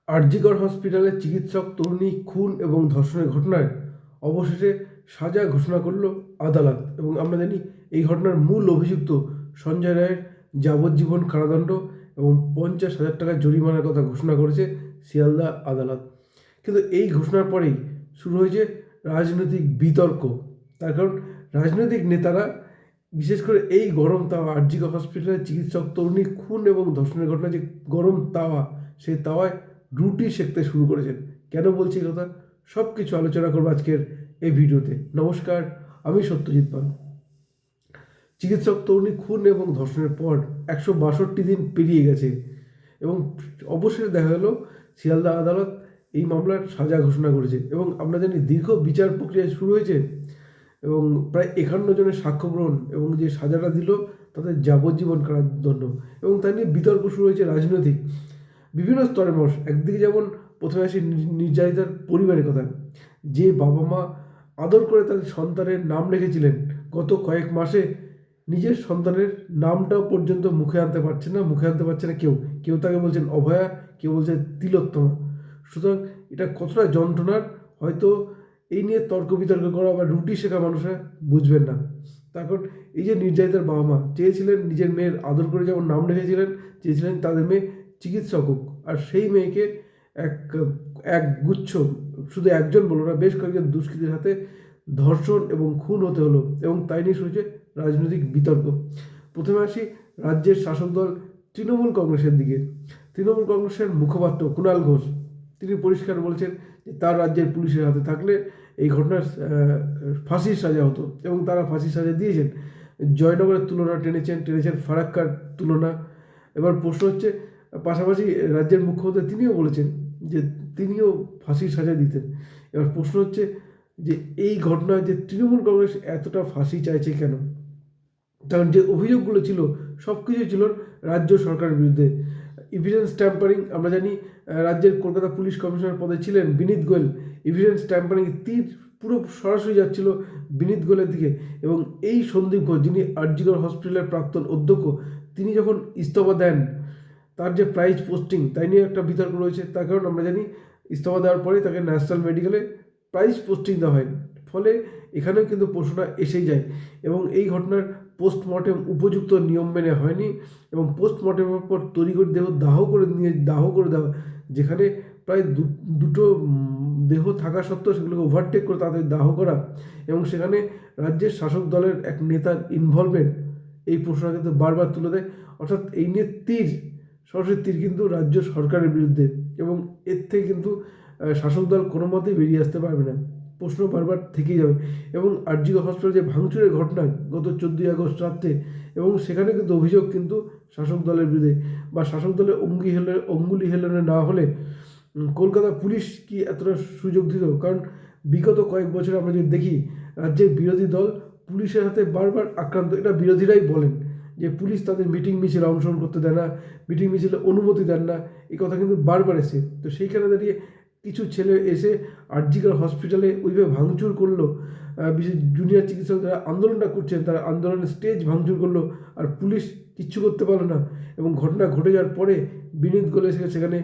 আরজিকর হসপিটালের চিকিৎসক তরুণী খুন এবং ধর্ষণের ঘটনায় অবশেষে সাজা ঘোষণা করল আদালত। এবং আমরা জানি এই ঘটনার মূল অভিযুক্ত সঞ্জয় রায়ের যাবজ্জীবন কারাদণ্ড এবং 50,000 টাকা জরিমানার কথা ঘোষণা করেছে শিয়ালদা আদালত। কিন্তু এই ঘোষণার পরেই শুরু হয়েছে রাজনৈতিক বিতর্ক। তার কারণ রাজনৈতিক নেতারা বিশেষ করে এই গরম তাওয়া আরজিকর হসপিটালের চিকিৎসক তরুণী খুন এবং ধর্ষণের ঘটনা যে গরম তাওয়া, সেই তাওয়ায় রুটি সেঁকতে শুরু করেছেন। কেন বলছি এই কথা? সব কিছু আলোচনা করবো আজকের এই ভিডিওতে। নমস্কার, আমি সত্যজিৎ পাল। চিকিৎসক তরুণী খুন এবং ধর্ষণের পর 162 দিন পেরিয়ে গেছে এবং অবশেষে দেখা গেল শিয়ালদা আদালত এই মামলার সাজা ঘোষণা করেছে। এবং আমরা জানি দীর্ঘ বিচার প্রক্রিয়া শুরু হয়েছে এবং প্রায় 51 জনের সাক্ষ্য গ্রহণ এবং যে সাজাটা দিল তাদের যাবজ্জীবন কারাদণ্ড। এবং তাই নিয়ে বিতর্ক শুরু হয়েছে রাজনৈতিক বিভিন্ন স্তরের মানুষ। একদিকে যেমন প্রথমে আসে নির্যাতিতার পরিবারের কথা, যে বাবা মা আদর করে তাদের সন্তানের নাম রেখেছিলেন, গত কয়েক মাসে নিজের সন্তানের নামটাও পর্যন্ত মুখে আনতে পারছে না কেউ কেউ তাকে বলছেন অভয়া, কেউ বলছেন তিলোত্তমা। সুতরাং এটা কতটা যন্ত্রণার, হয়তো এই নিয়ে তর্ক বিতর্ক করা বা রুটি শেখা মানুষরা বুঝবেন না। তার কারণ এই যে নির্যাতিতার বাবা মা চেয়েছিলেন নিজের মেয়ের আদর করে যেমন নাম রেখেছিলেন, চেয়েছিলেন তাদের মেয়ে চিকিৎসক হোক, আর সেই মেয়েকে এক এক গুচ্ছ, শুধু একজন বলো না, বেশ কয়েকজন দুষ্কৃতীর হাতে ধর্ষণ এবং খুন হতে হলো। এবং তাই নিয়ে শুরু হয়েছে রাজনৈতিক বিতর্ক। প্রথমে আসি রাজ্যের শাসক দল তৃণমূল কংগ্রেসের দিকে। তৃণমূল কংগ্রেসের মুখপাত্র কুণাল ঘোষ তিনি পরিষ্কার বলছেন যে তার রাজ্যের পুলিশের হাতে থাকলে এই ঘটনার ফাঁসির সাজা হতো এবং তারা ফাঁসির সাজা দিয়েছেন। জয়নগরের তুলনা টেনেছেন ফারাক্কার তুলনা। এবার প্রশ্ন হচ্ছে, পাশাপাশি রাজ্যের মুখ্যমন্ত্রী তিনিও বলেছেন যে তিনিও ফাঁসির সাজা দিতেন। এবার প্রশ্ন হচ্ছে যে এই ঘটনায় যে তৃণমূল কংগ্রেস এতটা ফাঁসি চাইছে কেন? কারণ যে অভিযোগগুলো ছিল সব কিছু ছিল রাজ্য সরকারের বিরুদ্ধে। এভিডেন্স ট্যাম্পারিং, আমরা জানি রাজ্যের কলকাতা পুলিশ কমিশনার পদে ছিলেন বিনীত গোয়েল। এভিডেন্স ট্যাম্পারিং তীর পুরো সরাসরি যাচ্ছিল বিনীত গোয়েলের দিকে। এবং এই সন্দীপ ঘোষ, যিনি আরজিকর হসপিটালের প্রাক্তন অধ্যক্ষ, তিনি যখন ইস্তফা দেন, তার যে প্রাইজ পোস্টিং তাই নিয়ে একটা বিতর্ক রয়েছে। তার কারণ আমরা জানি ইস্তফা দেওয়ার পরেই তাকে ন্যাশনাল মেডিকেলে প্রাইজ পোস্টিং দেওয়া হয়। ফলে এখানেও কিন্তু প্রশ্নটা এসেই যায়। এবং এই ঘটনার পোস্টমর্টেম উপযুক্ত নিয়ম মেনে হয়নি এবং পোস্টমর্টেমের পর তড়িঘড়ি দেহ দাহ করে দেওয়া, যেখানে প্রায় দুটো দেহ থাকা সত্ত্বেও সেগুলোকে ওভারটেক করে তাদের দাহ করা এবং সেখানে রাজ্যের শাসক দলের এক নেতার ইনভলভমেন্ট, এই প্রশ্নটা কিন্তু বারবার তুলে দেয়। অর্থাৎ এই নিয়ে সরাসরি তীর কিন্তু রাজ্য সরকারের বিরুদ্ধে এবং এর থেকে কিন্তু শাসক দল কোনো মতেই বেরিয়ে আসতে পারবে না। প্রশ্ন বারবার থেকেই যাবে। এবং আরজিকর হসপিটাল যে ভাঙচুরের ঘটনা গত 14ই আগস্ট রাত্রে, এবং সেখানে কিন্তু অভিযোগ কিন্তু শাসক দলের বিরুদ্ধে, বা শাসক দলের অঙ্গুলি হেলনে না হলে কলকাতা পুলিশ কি এতটা সুযোগ দিত? কারণ বিগত কয়েক বছর আমরা যদি দেখি, রাজ্যের বিরোধী দল পুলিশের হাতে বারবার আক্রান্ত। এটা বিরোধীরাই বলেন যে পুলিশ তাদের মিটিং মিছিলে অংশগ্রহণ করতে দেয় না, মিটিং মিছিলে অনুমতি দেন না, এই কথা কিন্তু বারবার এসে। তো সেইখানে দাঁড়িয়ে কিছু ছেলে এসে আরজিকর হসপিটালে ওইভাবে ভাঙচুর করলো। বিশেষ জুনিয়র চিকিৎসক যারা আন্দোলনটা করছেন তারা আন্দোলনের স্টেজ ভাঙচুর করলো, আর পুলিশ কিচ্ছু করতে পারলো না। এবং ঘটনা ঘটে যাওয়ার পরে বিনীত গোয়েল সেখানে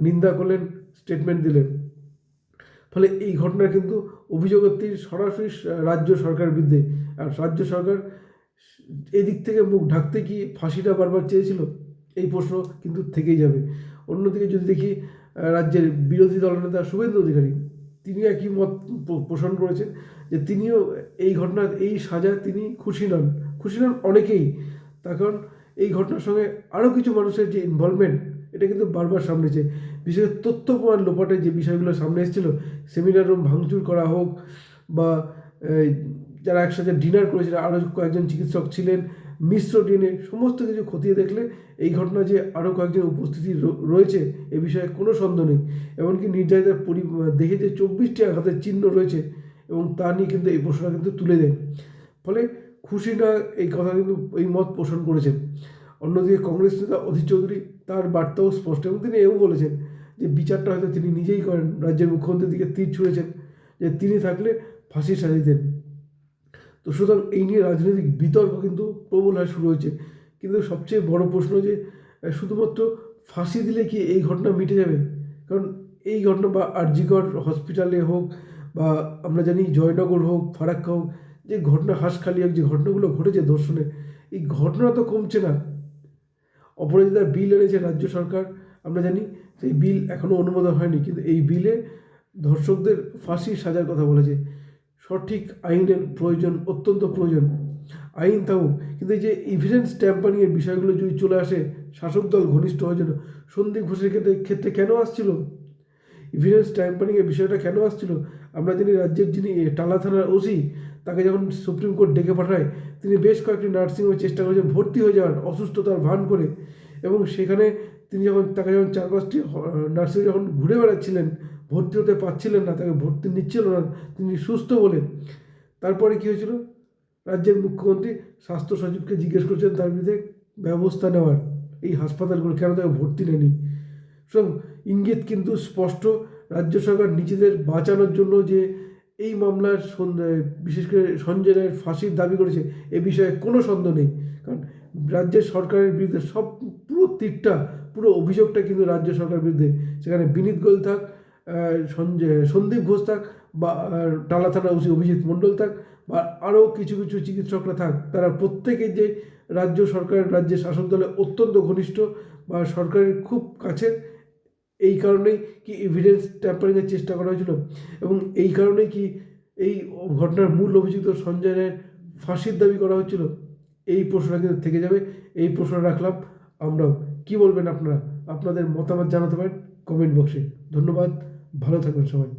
নিন্দা করলেন, স্টেটমেন্ট দিলেন। ফলে এই ঘটনার কিন্তু অভিযোগের তীর সরাসরি রাজ্য সরকারের বিরুদ্ধে। আর রাজ্য সরকার এদিক থেকে মুখ ঢাকতে কি ফাঁসিটা বারবার চেয়েছিল? এই প্রশ্ন কিন্তু থেকেই যাবে। অন্যদিকে যদি দেখি, রাজ্যের বিরোধী দলনেতা শুভেন্দু অধিকারী তিনি একই মত পোষণ করেছেন যে তিনিও এই ঘটনার এই সাজায় তিনি খুশি নন অনেকেই। তার কারণ এই ঘটনার সঙ্গে আরও কিছু মানুষের যে ইনভলভমেন্ট, এটা কিন্তু বারবার সামনে এসেছে। বিশেষ করে তথ্য প্রমাণ লোপাটের যে বিষয়গুলো সামনে এসেছিলো, সেমিনার রুম ভাঙচুর করা হোক, বা যারা একসাথে ডিনার করেছিলেন আরও কয়েকজন চিকিৎসক ছিলেন, মিশ্র ডিএনএ, সমস্ত কিছু খতিয়ে দেখলে এই ঘটনা যে আরও কয়েকজন উপস্থিতি রয়েছে এ বিষয়ে কোনো সন্দেহ নেই। এমনকি নির্যাতিতার দেখে যে 24টি আঘাতের চিহ্ন রয়েছে এবং তা নিয়ে কিন্তু এই প্রশ্নটা কিন্তু তুলে দেয়। ফলে খুশি না, এই কথা কিন্তু এই মত পোষণ করেছেন। অন্যদিকে কংগ্রেস নেতা অধীর চৌধুরী, তার বার্তাও স্পষ্ট এবং তিনি এও বলেছেন যে বিচারটা হয়তো তিনি নিজেই করেন। রাজ্যের মুখ্যমন্ত্রীর দিকে তীর ছুঁড়েছেন যে তিনি থাকলে ফাঁসির সাজা দিতেন। তো সুতরাং এই নিয়ে রাজনৈতিক বিতর্ক কিন্তু প্রবল হয়ে শুরু হয়েছে। কিন্তু সবচেয়ে বড় প্রশ্ন যে শুধুমাত্র ফাঁসি দিলে কি এই ঘটনা মিটে যাবে? কারণ এই ঘটনা বা আরজিকর হসপিটালে হোক বা আমরা জানি জয়নগর হোক, ফারাক্কা হোক, যে ঘটনা, হাঁসখালি হোক, যে ঘটনাগুলো ঘটেছে ধর্ষণে, এই ঘটনা তো কমছে না। অপরাজিতা বিল এনেছে রাজ্য সরকার, আমরা জানি সেই বিল এখনও অনুমোদন হয়নি, কিন্তু এই বিলে ধর্ষকদের ফাঁসির সাজার কথা বলেছে। সঠিক আইনের প্রয়োজন, অত্যন্ত প্রয়োজন। আইন থাকুক, কিন্তু এই যে এভিডেন্স ট্যাম্পারিংয়ের বিষয়গুলো যদি চলে আসে শাসক দল ঘনিষ্ঠ হওয়ার জন্য, সন্দীপ ঘোষের ক্ষেত্রে কেন আসছিল এভিডেন্স ট্যাম্পারিংয়ের বিষয়টা, কেন আসছিল? আমরা জানি রাজ্যের যিনি টালা থানার ওসি, তাকে যখন সুপ্রিম কোর্ট ডেকে পাঠায়, তিনি বেশ কয়েকটি নার্সিংহোমে চেষ্টা করেছেন ভর্তি হয়ে যাওয়ার, অসুস্থতার ভান করে, এবং সেখানে তিনি তাকে যখন 4-5টি নার্সিংহোমে যখন ঘুরে বেড়াচ্ছিলেন, ভর্তি হতে পারছিলেন না, তাকে ভর্তি নিচ্ছিল না তিনি সুস্থ বলে। তারপরে কী হয়েছিল? রাজ্যের মুখ্যমন্ত্রী স্বাস্থ্য সচিবকে জিজ্ঞেস করছেন তার বিরুদ্ধে ব্যবস্থা নেওয়ার, এই হাসপাতালগুলো কেন তাকে ভর্তি নেয়নি। সুতরাং ইঙ্গিত কিন্তু স্পষ্ট, রাজ্য সরকার নিজেদের বাঁচানোর জন্য যে এই মামলার বিশেষ করে সঞ্জয় রায়ের ফাঁসির দাবি করেছে, এ বিষয়ে কোনো সন্দেহ নেই। কারণ রাজ্যের সরকারের বিরুদ্ধে পুরো তীরটা, পুরো অভিযোগটা কিন্তু রাজ্য সরকারের বিরুদ্ধে। সেখানে বিনীত গোয়েল থাক, সন্দীপ ঘোষ থাক, বা টালা থানা ওসি অভিজিৎ মণ্ডল থাক, বা আরও কিছু কিছু চিকিৎসকরা থাক, তারা প্রত্যেকে যে রাজ্য সরকারের, রাজ্যের শাসক দলে অত্যন্ত ঘনিষ্ঠ বা সরকারের খুব কাছে। এই কারণেই কি এভিডেন্স ট্যাম্পারিংয়ের চেষ্টা করা হয়েছিল, এবং এই কারণেই কি এই ঘটনার মূল অভিযুক্ত সঞ্জয় রায়ের ফাঁসির দাবি করা হচ্ছিল? এই প্রশ্নটা কিন্তু থেকে যাবে। এই প্রশ্ন রাখলাম আমরাও। কী বলবেন আপনারা? আপনাদের মতামত জানাতে পারেন কমেন্ট বক্সে। ধন্যবাদ, ভালো থাকবেন সবাই।